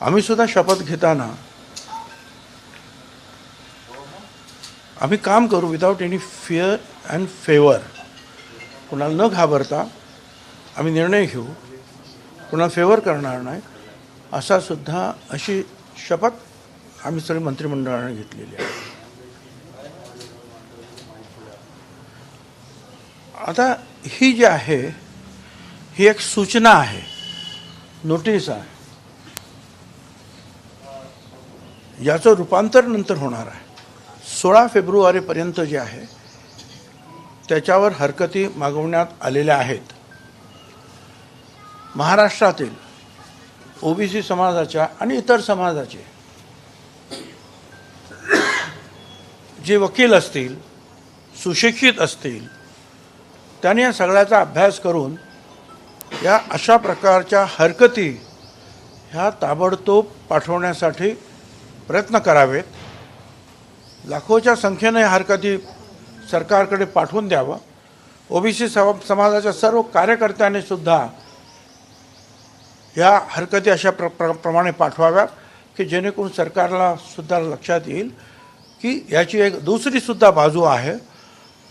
आम्ही सुद्धा शपथ घेताना आम्ही काम करू without any fear and favour. कुणाला न घाबरता आम्ही निर्णय घेऊ, कुणाला फेवर करणार नाही, अशी शपथ आम्ही सगळे मंत्रिमंडळाने घेतलेली आहे. आता ही जी आहे ही एक सूचना आहे, नोटीस आहे. याचं रूपांतर नंतर होणार आहे. 16 फेब्रुवारीपर्यंत जे आहे त्याच्यावर हरकती मागवण्यात आलेल्या आहेत. महाराष्ट्रातील ओबीसी समाजाच्या आणि इतर समाजाचे जे वकील असतील, सुशिक्षित असतील, त्यांनी या सगळ्याचा अभ्यास करून या अशा प्रकारच्या हरकती ह्या ताबडतोब पाठवण्यासाठी प्रयत्न करावेत. लाखोच्या संख्येने हरकती सरकारकडे पाठवून द्यावं. ओबीसी समाजाच्या सर्व कार्यकर्त्यांनी सुद्धा या हरकती अशा प्रमाणे पाठवाव्यात की जेणेकरून सरकारला सुद्धा लक्षात येईल की याची एक दुसरी सुद्धा बाजू आहे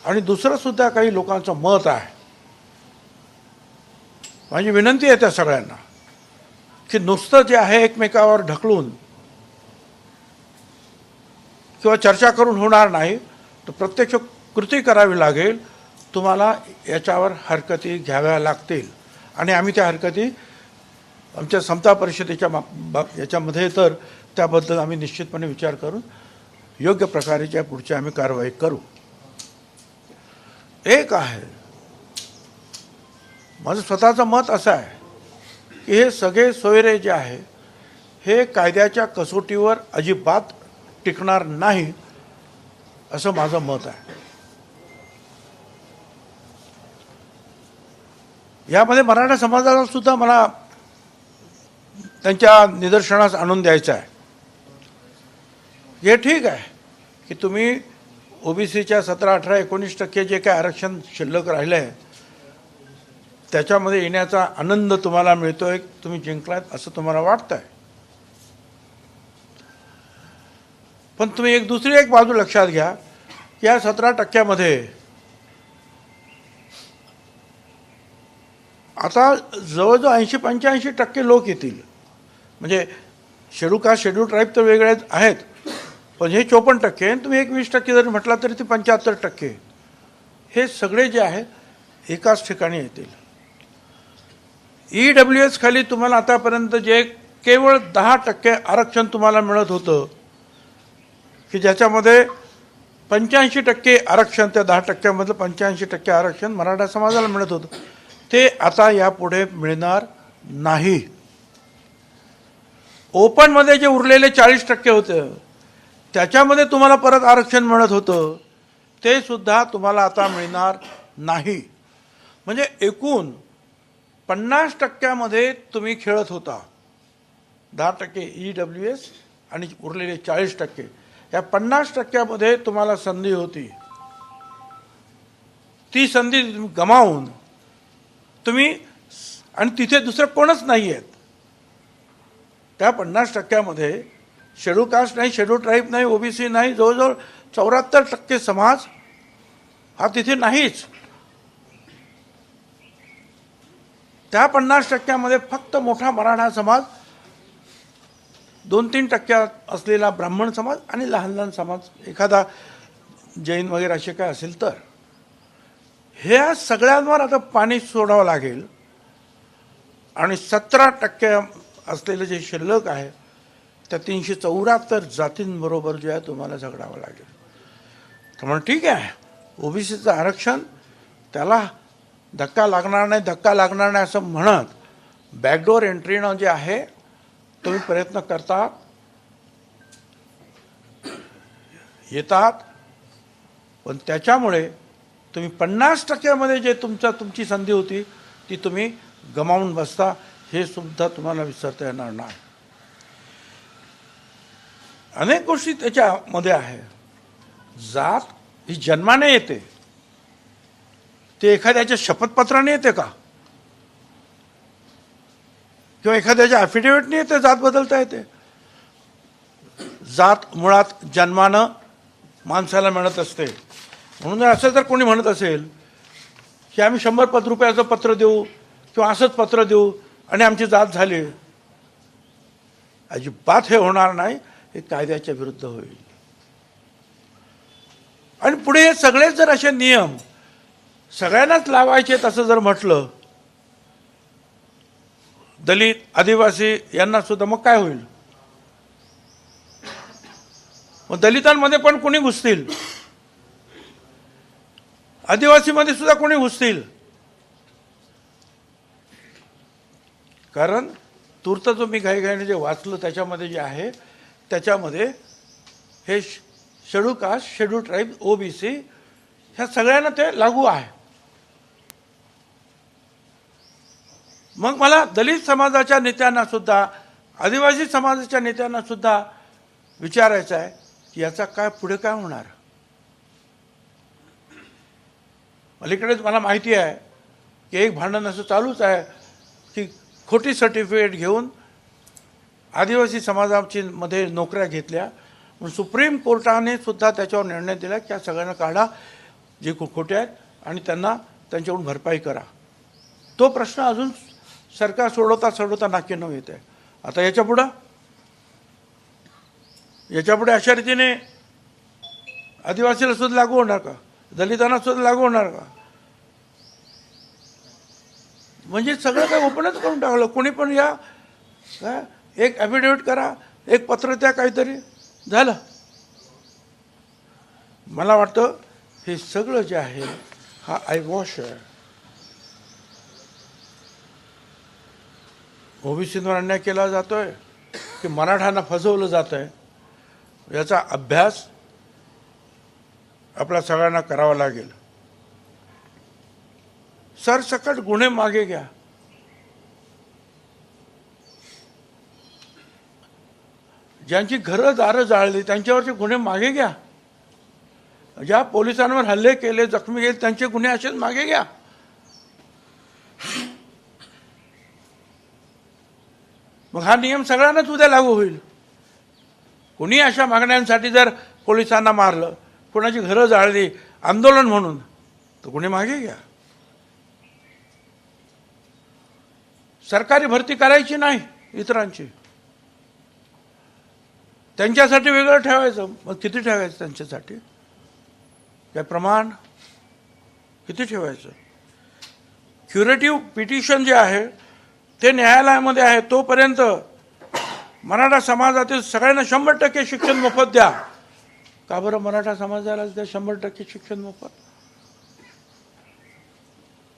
आणि दुसरं सुद्धा काही लोकांचं मत आहे. माझी विनंती आहे त्या सगळ्यांना की नुसतं जे आहे एकमेकावर ढकलून किंवा चर्चा करून होणार नाही, तर प्रत्यक्ष कृती करावी लागेल. तुम्हाला याच्यावर हरकती घ्याव्या लागतील आणि आम्ही त्या हरकती आमच्या समता परिषदेच्या याच्यामध्ये तर त्याबद्दल आम्ही निश्चितपणे विचार करून योग्य प्रकारेच्या पुढची आम्ही कारवाई करू. एक आहे माझं स्वतःचं मत असं आहे की हे सगळे सोयरे जे आहे हे कायद्याच्या कसोटीवर अजिबात टिकणार नाही, असं माझं मत आहे. यामध्ये मराठा समाजाला सुद्धा मला त्यांच्या निदर्शनास आणून द्यायचं आहे. हे ठीक आहे की तुम्ही ओबीसीच्या 17, 18, 19% जे काय आरक्षण शिल्लक राहिलं आहे त्याच्यामध्ये येण्याचा आनंद तुम्हाला मिळतोय, तुम्ही जिंकलात असं तुम्हाला वाटतं आहे. पण तुम्ही दुसरी एक बाजू लक्षात घ्या. या 17% आता जवळजवळ 80-85% लोक येतील. म्हणजे शेड्यूल कास्ट, शेड्यूल ट्राईब तर वेगळे आहेत, पण हे 54% आणि तुम्ही 20% जरी म्हटला तरी ते 75%. हे सगळे जे आहेत एकाच ठिकाणी येतील. EWS खाली तुम्हाला आतापर्यंत जे केवळ 10% आरक्षण तुम्हाला मिळत होतं की ज्याच्यामध्ये 85% आरक्षण, त्या 10%मधलं 85% आरक्षण मराठा समाजाला मिळत होतं, ते आता यापुढे मिळणार नाही. ओपनमध्ये जे उरलेले 40% होतं त्याच्यामध्ये तुम्हाला परत आरक्षण मिळत होतं, ते सुद्धा तुम्हाला आता मिळणार नाही. म्हणजे एकूण 50% तुम्ही खेळत होता. 10% EWS आणि उरलेले 40%, या 50% तुम्हाला संधी होती. ती संधी गमावून तुम्ही, आणि तिथे दुसरं कोणच नाही आहेत, त्या 50% शेड्यूल कास्ट नाही, शेड्यूल ट्राईब नाही, ओबीसी नाही, जवळजवळ 74% समाज हा तिथे नाहीच. त्या 50% फक्त मोठा मराठा समाज, 2-3% असलेला ब्राह्मण समाज आणि लहान लहान समाज, एखादा जैन वगैरे असे काय असेल तर, ह्या सगळ्यांवर आता पाणी सोडावं लागेल. आणि 17% असलेलं जे शिल्लक आहे त्या 374 जातींबरोबर जे आहे तुम्हाला झगडावं लागेल. त्यामुळे ठीक आहे, ओबीसीचं आरक्षण त्याला धक्का लागणार नाही असं म्हणत बॅकडोर एंट्रीनं जे आहे तुम्ही प्रयत्न करतात, येतात, पण त्याच्यामुळे तुम्ही 50% जे तुमची संधी होती ती तुम्ही गमावून बसता. हे सुद्धा तुम्हाला विसरता येणार नाही. अनेक गोष्टी त्याच्यामध्ये आहे. जात ही जन्माने येते, ते एखाद्याच्या शपथपत्राने येते का? किंवा एखाद्याच्या ॲफिडेव्हिटने ते जात बदलता येते. जात मुळात जन्मानं माणसाला मिळत असते. म्हणून असं जर कोणी म्हणत असेल की आम्ही 100 रुपयाचं पत्र देऊ किंवा असंच पत्र देऊ आणि आमची जात झाली, अजिबात हे होणार नाही. हे कायद्याच्या विरुद्ध होईल. आणि पुढे हे सगळेच जर असे नियम सगळ्यांनाच लावायचे असं जर म्हटलं, दलित आदिवासी यांना सुद्धा, मग काय होईल? मग दलितांमध्ये पण कोणी घुसतील, आदिवासीमध्ये सुद्धा कोणी घुसतील. कारण तूर्त जो मी घाईघाईने जे वाचलं त्याच्यामध्ये जे आहे त्याच्यामध्ये हे schedule caste, schedule tribe, OBC ह्या सगळ्यांना ते लागू आहे. मग मला दलित समाजाच्या नेत्यांना सुद्धा, आदिवासी समाजाच्या नेत्यांना सुद्धा विचारायचं आहे की याचा काय पुढे काय होणार. अलीकडेच मला माहिती आहे की एक भांडण असं चालूच आहे की खोटी सर्टिफिकेट घेऊन आदिवासी समाजाची मध्ये नोकऱ्या घेतल्या. म्हणून सुप्रीम कोर्टाने सुद्धा त्याच्यावर निर्णय दिला की या सगळ्यांना काढा जे खोटे आहेत आणि त्यांना त्यांच्याकडून भरपाई करा. तो प्रश्न अजून सरकार सोडवता नाकीनऊ येत आहे. आता याच्यापुढे अशा रीतीने आदिवासीला सुद्धा लागू होणार का, दलितांना सुद्धा लागू होणार का? म्हणजे सगळं काही ओपनच करून टाकलं. कोणी पण या, एक ॲफिडेव्हिट करा, एक पत्र द्या, काहीतरी झालं. मला वाटतं हे सगळं जे आहे हा आयवॉश आहे. ओबीसीवर अन्याय केला जातोय की मराठ्यांना फसवलं जात आहे, याचा अभ्यास आपल्या सगळ्यांना करावा लागेल. सरसकट गुन्हे मागे घ्या. ज्यांची घरं दारं जाळली त्यांच्यावरचे गुन्हे मागे घ्या. ज्या पोलिसांवर हल्ले केले, जखमी केले, त्यांचे गुन्हे असेच मागे घ्या. मग हा नियम सगळ्यांनाच उद्या लागू होईल. कुणी अशा मागण्यांसाठी जर पोलिसांना मारलं, कोणाची घरं जाळली आंदोलन म्हणून, तर गुन्हे मागे घ्या. सरकारी भरती करायची नाही इतरांची, त्यांच्यासाठी वेगळं ठेवायचं. मग किती ठेवायचं त्यांच्यासाठी? काय प्रमाण किती ठेवायचं? क्युरेटिव्ह पिटिशन जे आहे ते न्यायालयामध्ये आहे. तोपर्यंत मराठा समाजातील सगळ्यांना 100% शिक्षण मोफत द्या. का बरं मराठा समाजाला द्या 100% शिक्षण मोफत?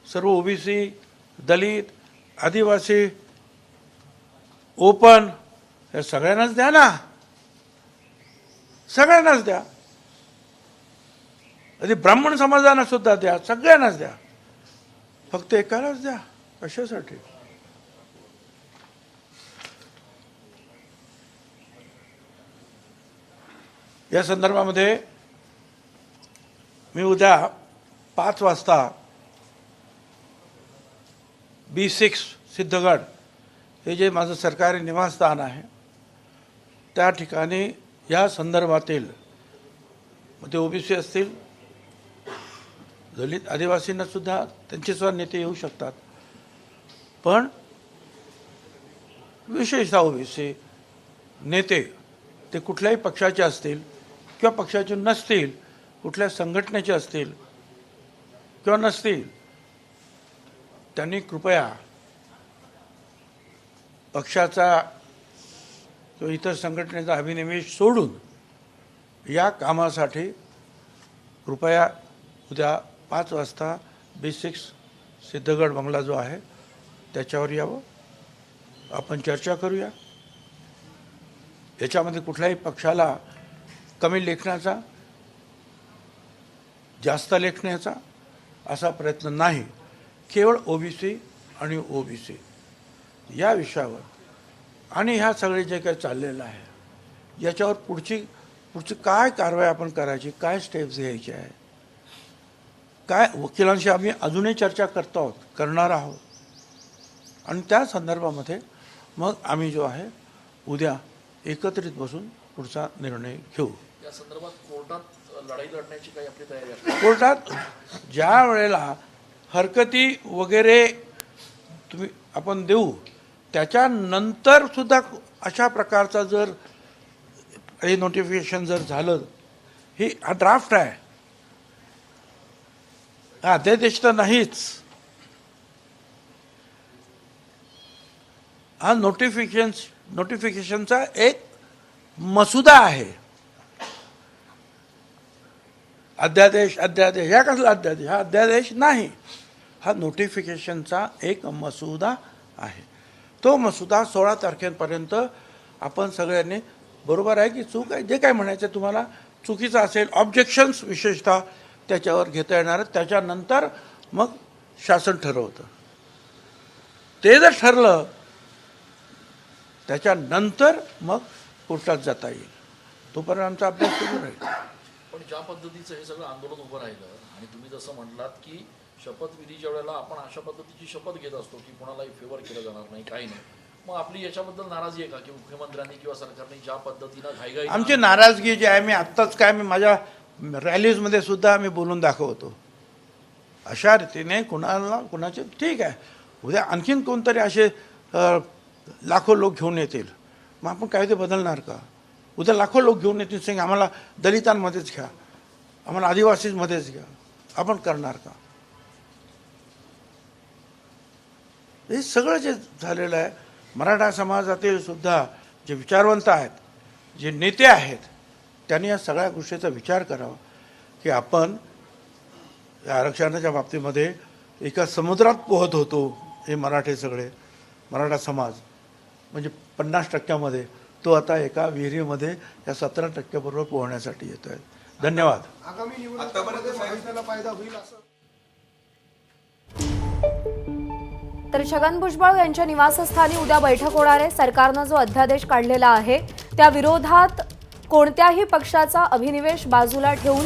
सर्व ओबीसी, दलित, आदिवासी, ओपन हे सगळ्यांनाच द्या ना, सगळ्यांनाच द्या. आधी ब्राह्मण समाजाला सुद्धा द्या, सगळ्यांनाच द्या. फक्त एकालाच द्या कशासाठी? या संदर्भामध्ये मी उद्या 5 वाजता B6 सिद्धगड हे जे माझं सरकारी निवासस्थान आहे त्या ठिकाणी या संदर्भातील, मग ते ओबीसी असतील, दलित आदिवासींना सुद्धा त्यांचे सुद्धा नेते येऊ शकतात. पण विशेषतः ओबीसी नेते ते कुठल्याही पक्षाचे असतील किंवा पक्षाचे नसतील, कुठल्या संघटनेचे असतील किंवा नसतील, त्यांनी कृपया पक्षाचा किंवा इतर संघटनेचा अभिनिवेश सोडून या कामासाठी कृपया उद्या 5 वाजता B6 सिद्धगड बंगला जो आहे त्याच्यावर यावं. आपण चर्चा करूया. याच्यामध्ये कुठल्याही पक्षाला कमी लेखण्याचा, जास्त लेखण्याचा असा प्रयत्न नाही. केवळ ओबीसी आणि ओबीसी या विषयावर आणि ह्या सगळे जे काही चाललेलं आहे याच्यावर पुढची काय कारवाई आपण करायची, काय स्टेप्स घ्यायचे आहे, काय वकिलांशी आम्ही अजूनही चर्चा करणार आहोत. आणि त्या संदर्भामध्ये मग आम्ही जो आहे उद्या एकत्रित बसून पुढचा निर्णय घेऊ. या संदर्भात कोर्टात लढाई लढण्याची काही आपली तयारी आहे? कोर्टात ज्या वेळेला हरकती वगैरे आपण देऊ त्याच्यानंतर सुद्धा अशा प्रकारचा जर हे नोटिफिकेशन जर झालं, हा ड्राफ्ट आहे, हा अध्यादेश तर नाहीच, हा नोटिफिकेशनचा एक मसुदा आहे. अध्यादेश ह्या कसला अध्यादेश? हा अध्यादेश नाही, हा नोटिफिकेशनचा एक मसुदा आहे. तो मसुदा 16 तारखेपर्यंत आपण सगळ्यांनी, बरोबर आहे की चूक आहे, जे काय म्हणायचं तुम्हाला चुकीचं असेल, ऑब्जेक्शन्स विशेषतः त्याच्यावर घेता येणार, त्याच्यानंतर मग शासन ठरवतं. ते जर ठरलं त्याच्यानंतर मग कोर्टात जाता येईल. तोपर्यंत आमचा अभ्यास सुरू राहील. पण ज्या पद्धतीचं हे सगळं आंदोलन उभं राहिलं आणि तुम्ही जसं म्हटलात की शपथविधीच्या वेळेला आपण अशा पद्धतीची शपथ घेत असतो की कोणालाही फेवर केलं जाणार नाही, काही नाही, मग आपली याच्याबद्दल नाराजी आहे का की मुख्यमंत्र्यांनी किंवा सरकारने ज्या पद्धतीनं घाईघाई? आमची नाराजगी जी आहे, मी आत्ताच काय मी माझ्या रॅलीजमध्ये सुद्धा मी बोलून दाखवतो. अशा रीतीने कुणाचे ठीक आहे, उद्या आणखीन कोणतरी असे लाखो लोक घेऊन येतील, मग आपण काय ते बदलणार का? उद्या लाखो लोक घेऊन येतील, सांग आम्हाला दलितांमध्येच घ्या, आम्हाला आदिवासीमध्येच घ्या, आपण करणार का? हे सगळं जे झालेलं आहे, मराठा समाजातील सुद्धा जे विचारवंत आहेत, जे नेते आहेत, त्यांनी या सगळ्या गोष्टीचा विचार करावा की आपण या आरक्षणाच्या बाबतीमध्ये एका समुद्रात पोहत होतो. हे मराठे सगळे, मराठा समाज म्हणजे 50% तो आता एका विहिरीमध्ये या 17% बरोबर पोहण्यासाठी येतो आहे. धन्यवाद. आगामी निवडणुकीमध्ये महायुतीला फायदा होईल असं. तर छगन भुजबळ यांच्या निवासस्थानी उद्या बैठक होणार आहे. सरकारनं जो अध्यादेश काढलेला आहे त्या विरोधात कोणत्याही पक्षाचा अभिनिवेश बाजूला ठेवून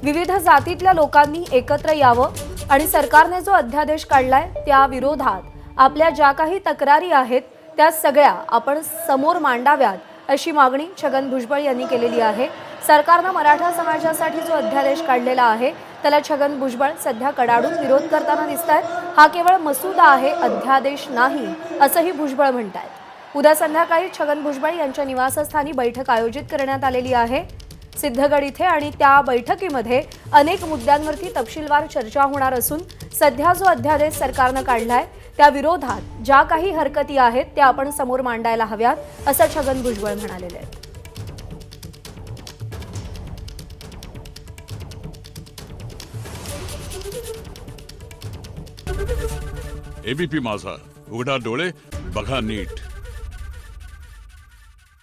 विविध जातीतल्या लोकांनी एकत्र यावं आणि सरकारने जो अध्यादेश काढलाय त्या विरोधात आपल्या ज्या काही तक्रारी आहेत त्या सगळ्या आपण समोर मांडाव्यात अशी मागणी छगन भुजबळ यांनी केलेली आहे. सरकारनं मराठा समाजासाठी जो अध्यादेश काढलेला आहे त्याला छगन भुजबळ सध्या कडाडून विरोध करताना दिसतात. हा केवळ मसुदा आहे, अध्यादेश नाही असंही भुजबळ म्हणतात. उद्या संध्याकाळी छगन भुजबळ यांच्या निवासस्थानी बैठक आयोजित करण्यात आलेली आहे सिद्धगड इथे आणि त्या बैठकीमध्ये अनेक मुद्द्यांवरती तपशीलवार चर्चा होणार असून सध्या जो अध्यादेश सरकारनं काढलाय त्या विरोधात ज्या काही हरकती आहेत त्या आपण समोर मांडायला हव्यात असं छगन भुजबळ म्हणालेले आहेत. एबीपी माझा, उघडा डोळे बघा नीट.